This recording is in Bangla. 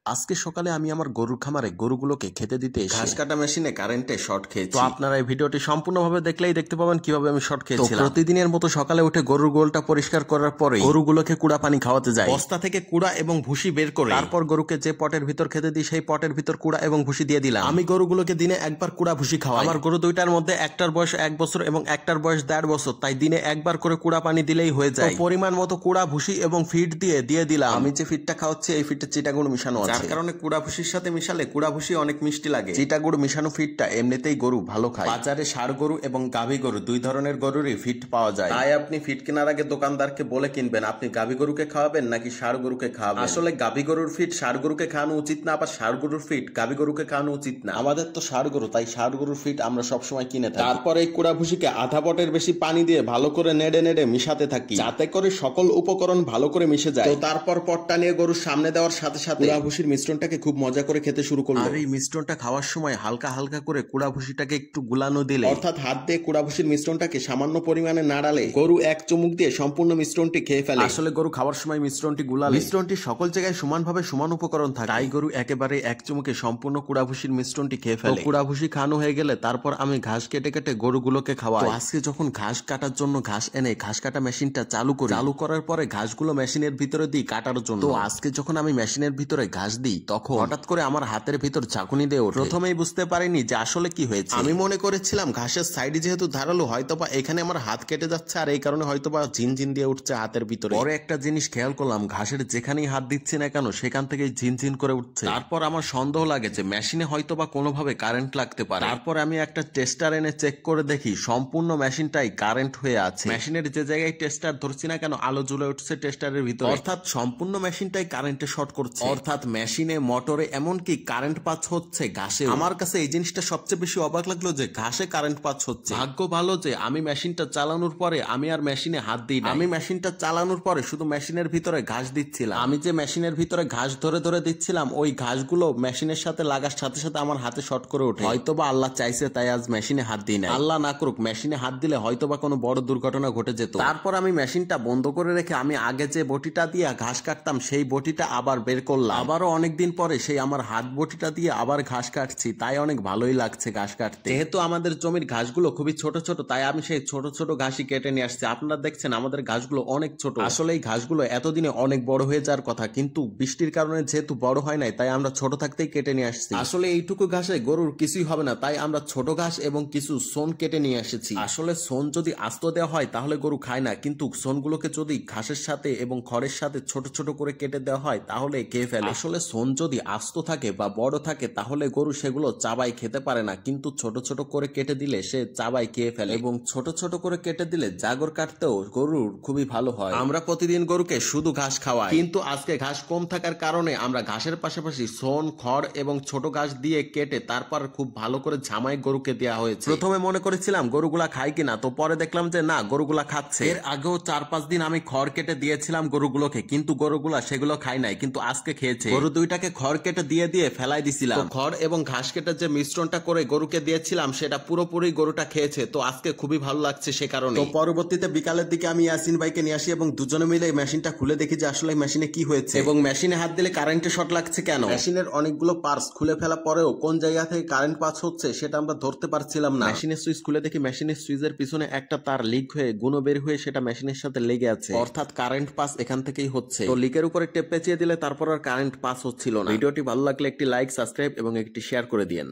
আজকে সকালে আমি আমার গরুর খামারে গরুগুলোকে খেতে দিতে এসে ঘাস কাটা মেশিনে কারেন্টে শর্ট খেয়েছি। তো আপনারা এই ভিডিওটি সম্পূর্ণভাবে দেখলেই দেখতে পাবেন কিভাবে আমি শর্ট খেয়েছিলাম। প্রতিদিনের মতো সকালে উঠে গরুর গোলটা পরিষ্কার করার পরে গরুগুলোকে কুড়া পানি খাওয়াতে যাই। বস্তা থেকে কুড়া এবং ভুসি বের করে তারপর গরুকে যে পটের ভিতর খেতে দিই সেই পটের ভিতর কুড়া এবং ভুসি দিয়ে দিলাম। আমি গরুগুলোকে দিনে একবার কুড়া ভুসি খাওয়াই। আমার গরু দুইটার মধ্যে একটার বয়স 1 বছর এবং একটার বয়স 1.5 বছর, তাই দিনে একবার করে কুড়া পানি দিলেই হয়ে যায়। পরিমাণ মতো কুড়া ভুসি এবং ফিড দিয়ে দিলাম। আমি যে ফিডটা খাওয়াচ্ছি এই ফিডে চিটাগুড় মিশানো আছে, যার কারণে কুড়া ভুসির সাথে মিশালে কুড়া ভুসি অনেক মিষ্টি লাগে। চিটাগুড় মিশানো ফিডটা এমনিতেই গরু ভালো খায়। বাজারে ষাঁড় গরু এবং গাভী গরু দুই ধরনের গরুরই ফিড পাওয়া যায়, তাই আপনি ফিড কেনার আগে দোকানদারকে বলে কিনবেন আপনি গাভী গরুকে খাওয়াবেন নাকি ষাঁড় গরুকে খাওয়াবেন। আসলে গাভী গরুর ফিড ষাঁড় গরুকে খাওয়ানো উচিত না, আবার ষাঁড় গরুর ফিড গাভী গরুকে খাওয়ানো উচিত না। আমাদের তো ষাঁড় গরু, তাই ষাঁড় গরুর ফিড আমরা সবসময় কিনে থাকি। তারপর এই কুড়া ভুসিকে আধা পটের বেশি পানি দিয়ে ভালো করে নেড়ে মিশাতে থাকি, যাতে করে সকল উপকরণ ভালো করে মিশে যায়। তো তারপর পটটা নিয়ে গরুর সামনে দেওয়ার সাথে সাথে কুড়া ভুসির মিশ্রণটাকে খুব মজা করে খেতে শুরু করলো। আর এই মিশ্রণটা খাওয়ার সময় হালকা হালকা করে কুড়া ভুসিটাকে একটু গুলানো দিলে, অর্থাৎ হাত দিয়ে কুড়া ভুসির মিশ্রণটাকে সামান্য পরিমাণে নাড়ালে গরু এক চুমুক দিয়ে সম্পূর্ণ মিশ্রণটি খেয়ে ফেলে। আসলে গরু খাওয়ার সময় মিশ্রণটি গুলালে মিশ্রণটি সকল জায়গায় সমানভাবে সমান উপকরণ থাকে, তাই গরু একেবারে এক চুমুকে সম্পূর্ণ কুড়া ভুসির মিশ্রণটি খেয়ে ফেলে। কুড়া ভুসি খাওয়ানো হয়ে গেলে তারপর আমি ঘাস কেটে কেটে গরুগুলোকে খাওয়াই। আজকে যখন ঘাস কাটার জন্য ঘাস এনে ঘাস কাটা মেশিনটা চালু করার পরে ঘাসগুলো মেশিনের ভিতরে দিই কাটার জন্য। তো আজকে যখন আমি মেশিনের ভিতরে ঘাস দিই তখন হঠাৎ করে আমার হাতের ভিতর ঝাঁকুনি দিয়ে ওঠে। প্রথমেই বুঝতে পারিনি যে আসলে কি হয়েছে। আমি মনে করেছিলাম ঘাসের সাইডে যেহেতু ধারালো হয়তোবা এখানে আমার হাত কেটে যাচ্ছে আর এই কারণে হয়তোবা ঝিনঝিন দিয়ে উঠছে হাতের ভিতরে। পরে একটা জিনিস খেয়াল করলাম, ঘাসের যেখানেই হাত দিচ্ছি না কেন সেখান থেকেই ঝিনঝিন করে উঠছে। তারপর আমার সন্দেহ লাগে যে মেশিনে হয়তোবা কোনোভাবে কারেন্ট লাগতে পারে। তারপর আমি একটা টেস্টার এনে চেক করে দেখি সম্পূর্ণ মেশিনটাই কারেন্ট হয়ে আছে। মেশিনের যে জায়গায় টেস্টার ধরছি না কেন আলো জ্বলে উঠছে টেস্টারের ভিতরে, অর্থাৎ সম্পূর্ণ মেশিনটাই কারেন্টে শর্ট করছে। অর্থাৎ মেশিনে মোটরে এমনকি কারেন্ট পাস হচ্ছে ঘাসে। আমার কাছে এই জিনিসটা সবচেয়ে বেশি অবাক লাগলো যে ঘাসে কারেন্ট পাস হচ্ছে। ভাগ্য ভালো যে আমি মেশিনটা চালানোর পরে আমি আর মেশিনে হাত দিই না। আমি মেশিনটা চালানোর পরে শুধু মেশিনের ভিতরে ঘাস দিচ্ছিলাম। আমি যে মেশিনের ভিতরে ঘাস ধরে ধরে দিচ্ছিলাম ওই ঘাসগুলো মেশিনের সাথে লাগার সাথে সাথে আমার হাতে শর্ট করে ওঠে। হয়তোবা আল্লাহ চাইছে তাই আজ মেশিনে হাত দিই না। আল্লাহ না করুক মেশিনে হাত দিলে হয়তোবা কোনো বড় দুর্ঘটনা ঘটে যেত। তারপর আমি মেশিনটা বন্ধ করে রেখে আমি আগে যে বটিটা দিয়ে ঘাস কাটতাম সেই বটিটা আবার বের করলাম। আবারও অনেকদিন পরে সেই আমার হাত বটিটা দিয়ে আবার ঘাস কাটছি, তাই অনেক ভালোই লাগছে ঘাস কাটতে। যেহেতু আমাদের জমির ঘাসগুলো খুবই ছোট ছোট তাই আমি সেই ছোট ছোট ঘাসই কেটে নিয়ে আসছি। আপনারা দেখছেন আমাদের ঘাসগুলো অনেক ছোট। আসলে এই ঘাসগুলো এতদিনে অনেক বড় হয়ে যাওয়ার কথা, কিন্তু বৃষ্টির কারণে যেহেতু বড় হয় নাই তাই আমরা ছোট থাকতেই কেটে নিয়ে আসছি। আসলে এইটুকু ঘাসে গরুর কিছুই হবে না, তাই আমরা ছোট ঘাস এবং কিছু সোন কেটে নিয়ে এসেছি। আসলে সোন যদি আস্ত দেওয়া হয় তাহলে গরু খায় না, কিন্তু সোনগুলোকে যদি ঘাসের সাথে এবং খড়ের সাথে ছোট ছোট করে কেটে দেওয়া হয় তাহলে খেয়ে ফেলে। আসলে সোন যদি আস্ত থাকে বা বড় থাকে তাহলে গরু সেগুলো চাবাই খেতে পারে না, কিন্তু ছোট ছোট করে কেটে দিলে সে চাবাই খেয়ে ফেলে। এবং ছোট ছোট করে কেটে দিলে জাগর কাটতেও গরুর খুবই ভালো হয়। আমরা প্রতিদিন গরুকে শুধু ঘাস খাওয়াই, কিন্তু আজকে ঘাস কম থাকার কারণে আমরা ঘাসের পাশাপাশি সোন খড় এবং ছোট ঘাস দিয়ে কেটে তারপর খুব ভালো করে ঝামাই গরুকে দেওয়া হয়েছে। প্রথমে মনে করেছিলাম গরুগুলা খায় কিনা, তো পরে দেখলাম যে না, গরুগুলা খাচ্ছে। এর আগেও 4-5 দিন আমি খড় কেটে দিয়েছিলাম গরুগুলোকে, কিন্তু গরুগুলা সেগুলো খায় নাই, কিন্তু আজকে খেয়েছে। গরু দুইটাকে খড় কেটে দিয়ে ফেলাই দিছিলাম। খড় এবং ঘাস কেটে যে মিশ্রণটা করে গরুকে দিয়েছিলাম সেটা পুরোপুরি গরুটা খেয়েছে, তো আজকে খুবই ভালো লাগছে সে কারণে। তো পরবর্তীতে বিকালের দিকে আমি ইয়াসিন ভাইকে নিয়ে আসি এবং দুজনে মিলে মেশিনটা খুলে দেখি যে আসলে মেশিনে কি হয়েছে এবং মেশিনে হাত দিলে কারেন্টে শর্ট লাগছে কেন। মেশিনের অনেকগুলো পার্টস খুলে ফেলা পরেও কোন জায়গা থেকে কারেন্ট পাস হচ্ছে সেটা আমরা ধরতে পারছিলাম না। মেশিনের সুইচ খুলে দেখি মেশিনের সুইচের পিছনে একটা তার লিক হয়ে গুনো বের হয়ে সেটা মেশিনের সাথে লেগে আছে, অর্থাৎ কারেন্ট পাস এখান থেকেই হচ্ছে। তো লিকের উপরে টেপ পেঁচিয়ে দিলে তারপর আর কারেন্ট পাস হচ্ছিল না। ভিডিওটি ভালো লাগলে একটি লাইক, সাবস্ক্রাইব এবং একটি শেয়ার করে দিয়েন।